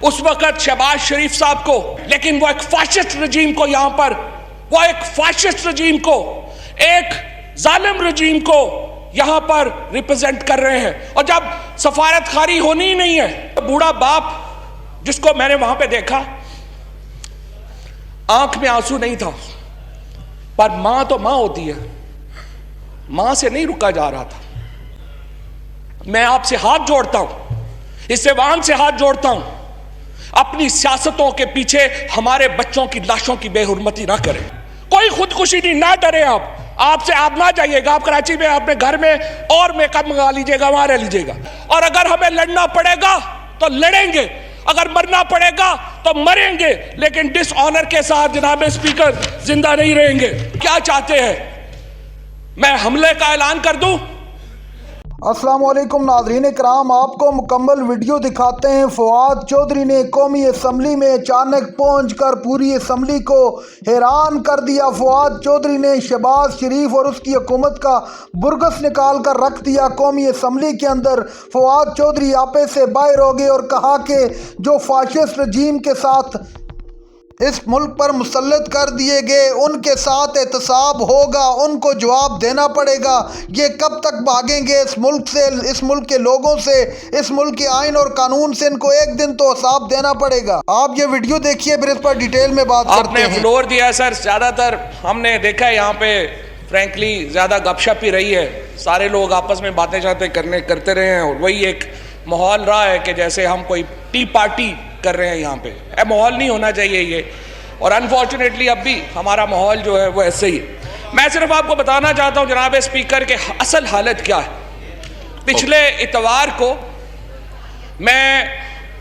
उस वक्त शहबाज शरीफ साहब को, लेकिन वो एक फाशिस्ट रजीम को यहां पर, वो एक फाशिस्ट रजीम को, एक जालिम रजीम को यहां पर रिप्रेजेंट कर रहे हैं। और जब सफारत खारी होनी ही नहीं है, तो बूढ़ा बाप जिसको मैंने वहां पे देखा, आंख में आंसू नहीं था, पर मां तो मां होती है, मां से नहीं रुका जा रहा था। मैं आपसे हाथ जोड़ता हूं, इस ऐवान से हाथ जोड़ता हूं, अपनी सियासतों के पीछे हमारे बच्चों की लाशों की बेहुरमती ना करें। कोई खुदकुशी नहीं, ना डरे आपसे आप ना जाइएगा, आप कराची में अपने घर में और मेकअप मंगा लीजिएगा, वहां रह लीजिएगा। और अगर हमें लड़ना पड़ेगा तो लड़ेंगे, अगर मरना पड़ेगा तो मरेंगे, लेकिन डिसऑनर के साथ जनाब स्पीकर जिंदा नहीं रहेंगे। क्या चाहते हैं, मैं हमले का ऐलान कर दूं? अस्सलाम वालेकुम नाज़रीन इकराम, आपको मुकम्मल वीडियो दिखाते हैं। फवाद चौधरी ने कौमी असम्बली में अचानक पहुंचकर पूरी असम्बली को हैरान कर दिया। फवाद चौधरी ने शहबाज शरीफ और उसकी हुकूमत का बुरगस निकाल कर रख दिया कौमी असम्बली के अंदर। फवाद चौधरी आपे से बाहर हो गए और कहा कि जो फाशिस्ट रजीम के साथ इस मुल्क पर मुसल्लत कर दिए गए, उनके साथ एहतसाब होगा, उनको जवाब देना पड़ेगा। ये कब तक भागेंगे इस मुल्क से, इस मुल्क के लोगों से, इस मुल्क के आइन और कानून से? इनको एक दिन तो हिसाब देना पड़ेगा। आप ये वीडियो देखिए, फिर इस पर डिटेल में बात करते हैं। आपने फ्लोर दिया सर, ज़्यादातर हमने देखा है यहाँ पे फ्रैंकली ज़्यादा गपशप ही रही है, सारे लोग आपस में बातें करते रहे हैं, और वही एक माहौल रहा है कि जैसे हम कोई टी पार्टी कर रहे हैं यहाँ पे। माहौल नहीं होना चाहिए ये, और अनफॉर्चुनेटली अब भी हमारा माहौल जो है वो ऐसे ही है। मैं सिर्फ आपको बताना चाहता हूँ जनाब स्पीकर के असल हालत क्या है। पिछले इतवार को मैं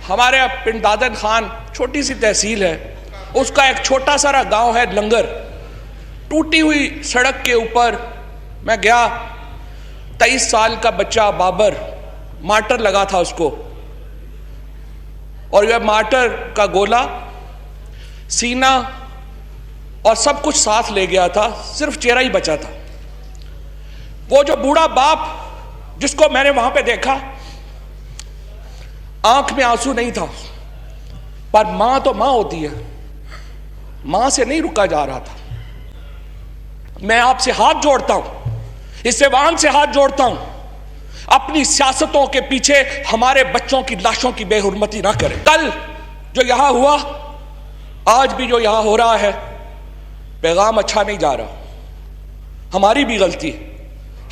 हमारे पिंड दादन खान, छोटी सी तहसील है, उसका एक छोटा सारा गांव है लंगर, टूटी हुई सड़क के ऊपर मैं गया। 23 साल का बच्चा बाबर, मार्टर लगा था उसको, और यह मार्टर का गोला सीना और सब कुछ साथ ले गया था, सिर्फ चेहरा ही बचा था। वो जो बूढ़ा बाप जिसको मैंने वहां पे देखा, आंख में आंसू नहीं था, पर मां तो मां होती है, मां से नहीं रुका जा रहा था। मैं आपसे हाथ जोड़ता हूं, इस ऐवान से हाथ जोड़ता हूं, अपनी सियासतों के पीछे हमारे बच्चों की लाशों की बेहुरमती ना करें। कल जो यहां हुआ, आज भी जो यहां हो रहा है, पैगाम अच्छा नहीं जा रहा। हमारी भी गलती है,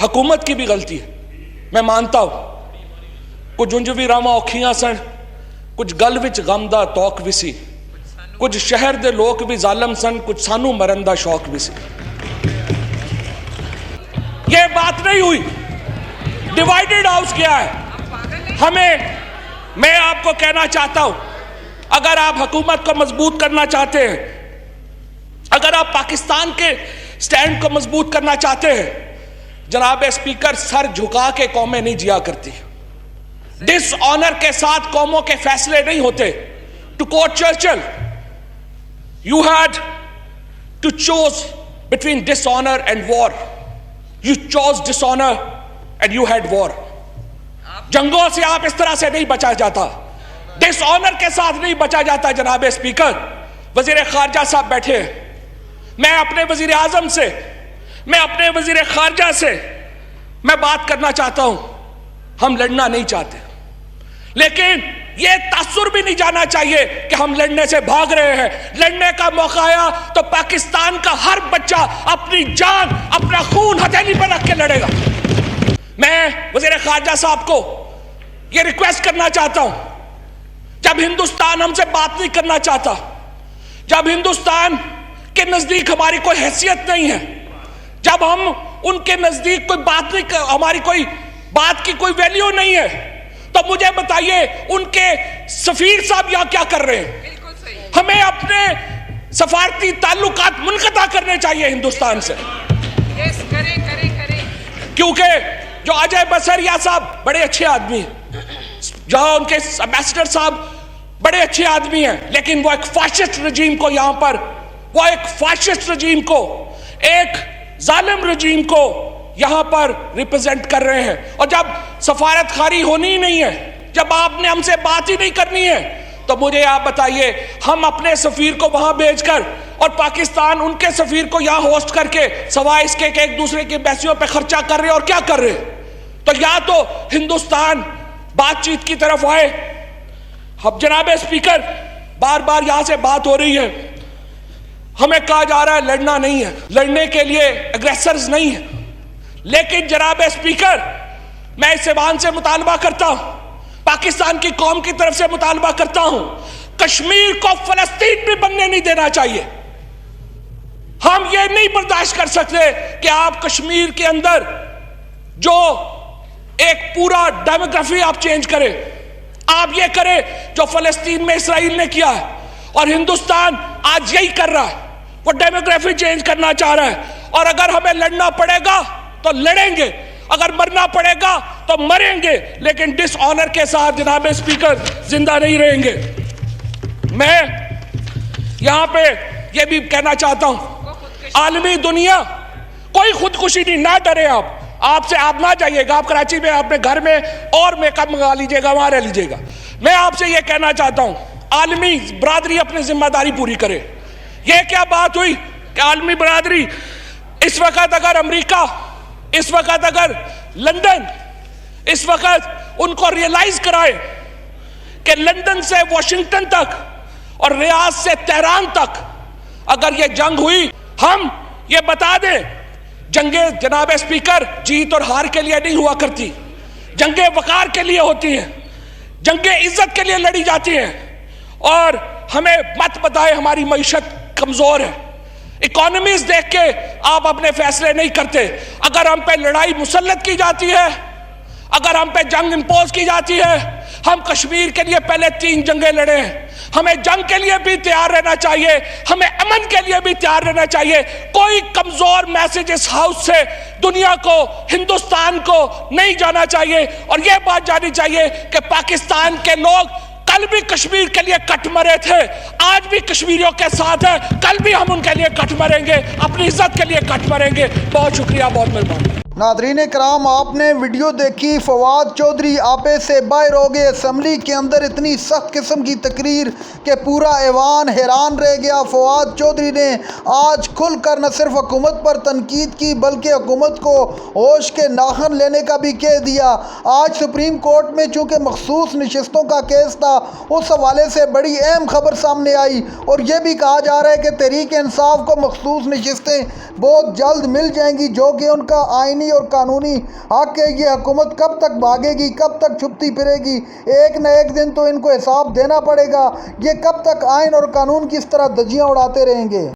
हुकूमत की भी गलती है, मैं मानता हूं। कुछ जुंजवी रामा औखियां सन, कुछ गल विच गमदा तौक विसी, कुछ शहर दे लोग भी जालम सन, कुछ सानू मरंदा शौक विसी। ये बात नहीं हुई, डिवाइडेड हाउस क्या है हमें। मैं आपको कहना चाहता हूं, अगर आप हुकूमत को मजबूत करना चाहते हैं, अगर आप पाकिस्तान के स्टैंड को मजबूत करना चाहते हैं, जनाब स्पीकर, सर झुका के कौमें नहीं जिया करती, डिसऑनर के साथ कौमों के फैसले नहीं होते। To quote Churchill, you had to choose between dishonour and war, you chose dishonour and you had war. जंगों से आप इस तरह से नहीं बचा जाता, डिसऑनर के साथ नहीं बचा जाता। जनाब स्पीकर, वजीर खारजा साहब बैठे हैं, मैं अपने वजीर आजम से, मैं अपने वजीर खारजा से मैं बात करना चाहता हूं। हम लड़ना नहीं चाहते, लेकिन यह तासुर भी नहीं जाना चाहिए कि हम लड़ने से भाग रहे हैं। लड़ने का मौका आया तो पाकिस्तान का हर बच्चा अपनी जान, अपना खून हथेली पर रख के लड़ेगा। मैं वजीर खारजा साहब को यह रिक्वेस्ट करना चाहता हूं, जब हिंदुस्तान हमसे बात नहीं करना चाहता, जब हिंदुस्तान के नजदीक हमारी कोई हैसियत नहीं है, जब हम उनके नजदीक कोई बात नहीं, हमारी कोई बात की कोई वैल्यू नहीं है, तो मुझे बताइए उनके सफीर साहब यहां क्या कर रहे हैं? हमें अपने सफारती ताल्लुकात मुनक़ता करने चाहिए हिंदुस्तान से। क्योंकि जो अजय बसरिया साहब बड़े अच्छे आदमी हैं, जहां उनके एम्बेसडर साहब बड़े अच्छे आदमी हैं, लेकिन वो एक फाशिस्ट रजीम को यहां पर, वो एक फाशिस्ट रजीम को, एक जालिम रजीम को यहां पर रिप्रेजेंट कर रहे हैं। और जब सफारत खारी होनी ही नहीं है, जब आपने हमसे बात ही नहीं करनी है, تو مجھے آپ بتائیے ہم اپنے سفیر کو وہاں بھیج کر اور پاکستان ان کے سفیر کو یہاں ہوسٹ کر کے سوائے اس کے کہ ایک دوسرے کی بحثیوں پہ خرچہ کر رہے اور کیا کر رہے؟ تو یا تو ہندوستان بات چیت کی طرف آئے. اب جناب اسپیکر بار بار یہاں سے بات ہو رہی ہے, ہمیں کہا جا رہا ہے لڑنا نہیں ہے, لڑنے کے لیے اگریسرز نہیں ہے, لیکن جناب اسپیکر میں اس ایوان سے مطالبہ کرتا ہوں, پاکستان کی قوم کی طرف سے مطالبہ کرتا ہوں, کشمیر کو فلسطین بھی بننے نہیں دینا چاہیے. ہم یہ نہیں برداشت کر سکتے کہ آپ کشمیر کے اندر جو ایک پورا ڈیموگرافی آپ چینج کریں, آپ یہ کریں جو فلسطین میں اسرائیل نے کیا ہے اور ہندوستان آج یہی کر رہا ہے, وہ ڈیموگرافی چینج کرنا چاہ رہا ہے. اور اگر ہمیں لڑنا پڑے گا تو لڑیں گے, اگر مرنا پڑے گا تو مریں گے, لیکن ڈس آنر کے ساتھ جناب اسپیکر زندہ نہیں رہیں گے. میں یہاں پہ یہ بھی کہنا چاہتا ہوں, عالمی دنیا کوئی خودکشی نہیں, نہ ڈرے آپ سے آپ نہ جائیے گا, آپ کراچی میں اپنے گھر میں اور میک اپ منگا لیجئے گا, وہاں رہ لیجئے گا. میں آپ سے یہ کہنا چاہتا ہوں عالمی برادری اپنی ذمہ داری پوری کرے. یہ کیا بات ہوئی کہ عالمی برادری اس وقت اگر امریکہ, اس وقت اگر لندن, اس وقت ان کو ریئلائز کرائے کہ لندن سے واشنگٹن تک اور ریاض سے تہران تک اگر یہ جنگ ہوئی, ہم یہ بتا دیں جنگیں جناب اسپیکر جیت اور ہار کے لیے نہیں ہوا کرتی, جنگیں وقار کے لیے ہوتی ہیں, جنگیں عزت کے لیے لڑی جاتی ہیں. اور ہمیں مت بتائے ہماری معیشت کمزور ہے, اکانومیز دیکھ کے آپ اپنے فیصلے نہیں کرتے. اگر ہم پہ لڑائی مسلط کی جاتی ہے, اگر ہم پہ جنگ امپوز کی جاتی ہے, ہم کشمیر کے لیے پہلے 3 جنگیں لڑے ہیں, ہمیں جنگ کے لیے بھی تیار رہنا چاہیے, ہمیں امن کے لیے بھی تیار رہنا چاہیے. کوئی کمزور میسج اس ہاؤس سے دنیا کو, ہندوستان کو نہیں جانا چاہیے. اور یہ بات جانی چاہیے کہ پاکستان کے لوگ کل بھی کشمیر کے لیے کٹ مرے تھے, آج بھی کشمیریوں کے ساتھ ہیں, کل بھی ہم ان کے لیے کٹ مریں گے, اپنی عزت کے لیے کٹ مریں گے. بہت شکریہ, بہت مہربانی. ناظرین کرام آپ نے ویڈیو دیکھی, فواد چودھری آپے سے باہر ہو گئے. اسمبلی کے اندر اتنی سخت قسم کی تقریر کہ پورا ایوان حیران رہ گیا. فواد چودھری نے آج کھل کر نہ صرف حکومت پر تنقید کی بلکہ حکومت کو ہوش کے ناخن لینے کا بھی کہہ دیا. آج سپریم کورٹ میں چونکہ مخصوص نشستوں کا کیس تھا, اس حوالے سے بڑی اہم خبر سامنے آئی اور یہ بھی کہا جا رہا ہے کہ تحریک انصاف کو مخصوص نشستیں بہت جلد مل جائیں گی جو کہ ان کا آئینی اور قانونی حق ہے. یہ حکومت کب تک بھاگے گی, کب تک چھپتی پھرے گی؟ ایک نہ ایک دن تو ان کو حساب دینا پڑے گا. یہ کب تک آئین اور قانون کی اس طرح دھجیاں اڑاتے رہیں گے؟